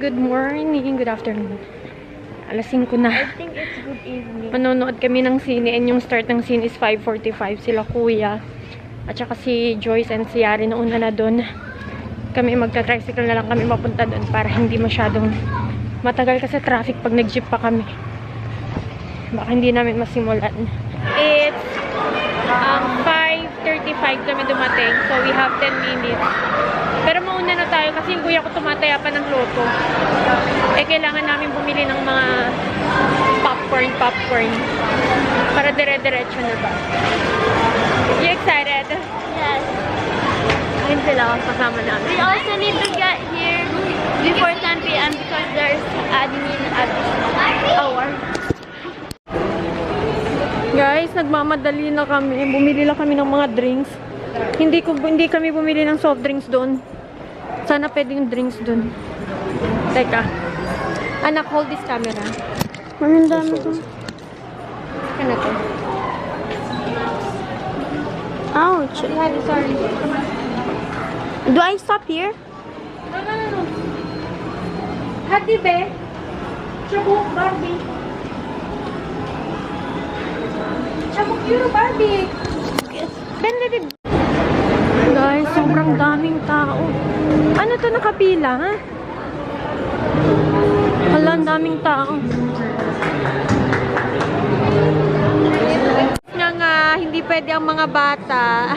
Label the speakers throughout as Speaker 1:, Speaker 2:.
Speaker 1: good morning, good afternoon. Alas 5 na.
Speaker 2: I think it's good evening.
Speaker 1: Manonood kami ng sine and yung start ng scene is 5:45. Sila kuya at saka si Joyce and si Yari nauna na doon. Kami magta-tricycle na lang kami mapunta doon para hindi masyadong matagal kasi traffic pag nag-jeep pa kami. Baka hindi namin masimulan. It's 5:35 kami dumating. So we have 10 minutes. Pero mauna na tayo kasi yung kuya ko tumataya pa ng loto. Eh, kailangan namin bumili ng mga popcorn. Para dire-diretso na ba. You excited?
Speaker 2: Yes.
Speaker 1: Ayun sila, kasama namin.
Speaker 2: We also need to get here before 10 p.m. because there's admin at hour.
Speaker 1: Guys, nagmamadali na kami. Bumili lang kami ng mga drinks. Hindi kami bumili ng soft drinks doon. Sana pwede yung drinks doon. Teka. Anak, hold this camera. Ang dami ko. Ano to?
Speaker 2: Ouch.
Speaker 1: Sorry.
Speaker 2: Do I stop here?
Speaker 1: No. Hadi be. Chabuk Barbie. Chabuk yun, Barbie. Benedict. Guys, sobrang daming tao. Ano to nakapila, ha? Hala, ang daming tao. Nga, hindi pwede ang mga bata.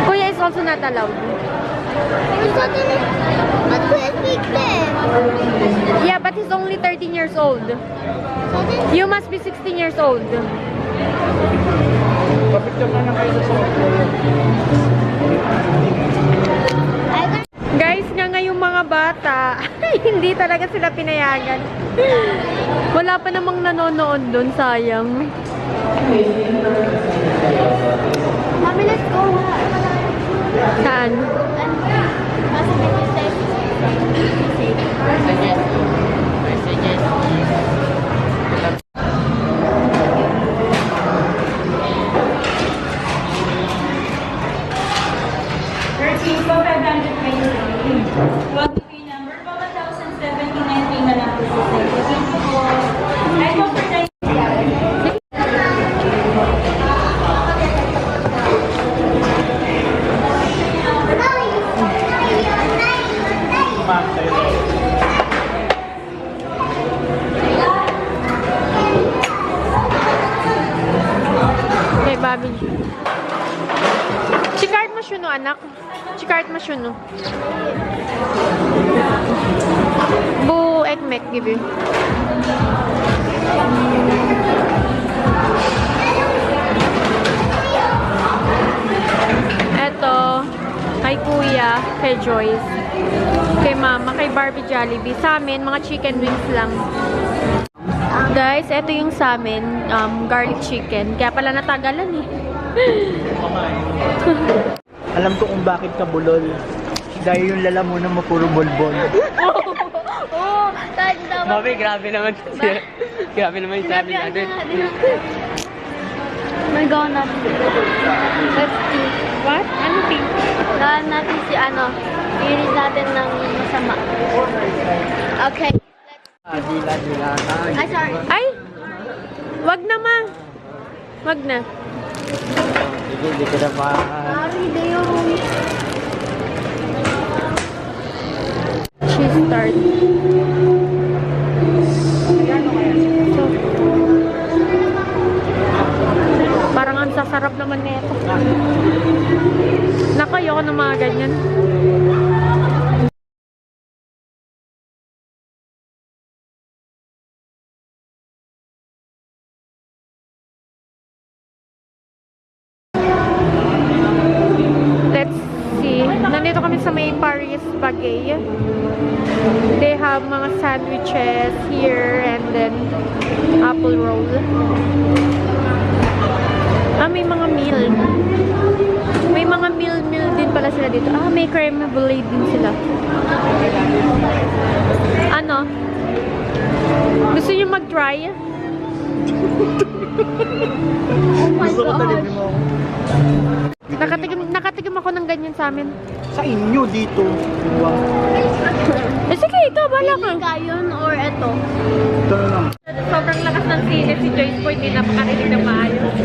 Speaker 1: Kuya is also not allowed. Yeah, but he's only 13 years old. You must be 16 years old. Guys, nga yung mga bata, hindi talaga sila pinayagan. Wala pa namang nanonood doon, sayang.
Speaker 2: Mami, let's go.
Speaker 1: Saan? Okay, Bobby. Chikart mo siya no, anak. Chikart mo siya no. Bu ekmek gibi. Eto, kay kuya, kay Joyce, kay mama, kay Barbie Jollibee. Sa amin, mga chicken wings lang. Guys, eto yung sa amin, garlic chicken. Kaya pala natagalan eh.
Speaker 3: Alam ko kung bakit ka bulol. Dahil yung lalamunan mo puro bolbon.
Speaker 2: Oh, kahit dapat.
Speaker 3: Mami, grabe naman. Grabe naman yung sabi natin.
Speaker 2: Nagawa natin. Let's see.
Speaker 1: What? Ano pink?
Speaker 2: Gawa natin si ano. I-read natin ng masama. Okay.
Speaker 3: Dila.
Speaker 2: Ay, sorry.
Speaker 1: Ay! Wag na ma. Wag na.
Speaker 3: Sige, hindi ko na pa...
Speaker 2: Sorry, Deo.
Speaker 1: Cheese tart. So, parang ang sasarap naman nito. Naku, ayoko ng mga ganyan. Let's see. Nandito kami sa may Paris Bagay. They have mga sandwiches here and then apple roll. May mga meal. May mga meal din pala sila dito. May creme brulee din sila. Ano? Gusto niyo mag-try?
Speaker 2: Oh my
Speaker 3: Gusto ko
Speaker 2: God.
Speaker 3: talibin mo.
Speaker 1: Nakatigim ako ng ganyan kakain sa amin?
Speaker 3: Sa inyo dito. Wow.
Speaker 1: Eh sige, ikaw, bala ka.
Speaker 2: Pili ka yun or eto?
Speaker 3: Ito na lang.
Speaker 1: Sobrang lakas ng sine si Joyce po, hindi napakarinig ng maayos.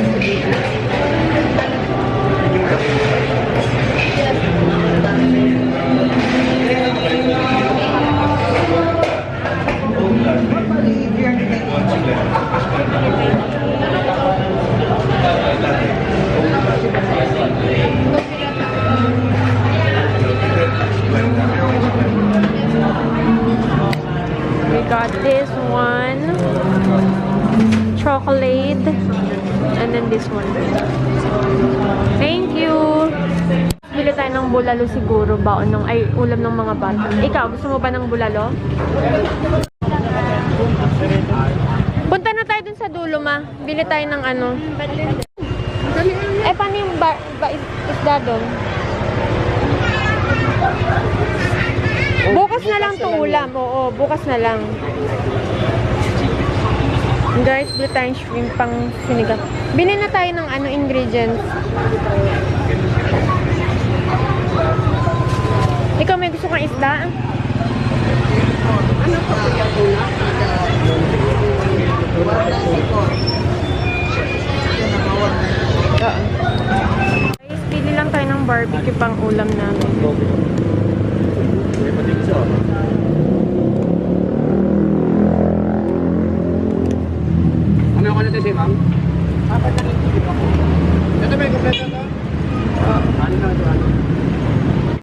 Speaker 1: We got this one, chocolate, and then this one. Thank you! Bili tayo ng bulalo siguro, baon ng, ay, ulam ng mga bata. Ikaw, gusto mo ba ng bulalo? Punta na tayo dun sa dulo, ma. Bili tayo ng ano. Eh, paano yung isda doon? Bukas na lang to ulam. Oo, bukas na lang. Guys, bili tayong shrimp pang sinigang. Bili na tayo ng ano ingredients. Ikaw may gusto kang isda? Ano pa? Guys, pili lang tayo ng barbecue pang ulam namin.
Speaker 3: Ano ako natin si ma'am? Ito may kompleto ka?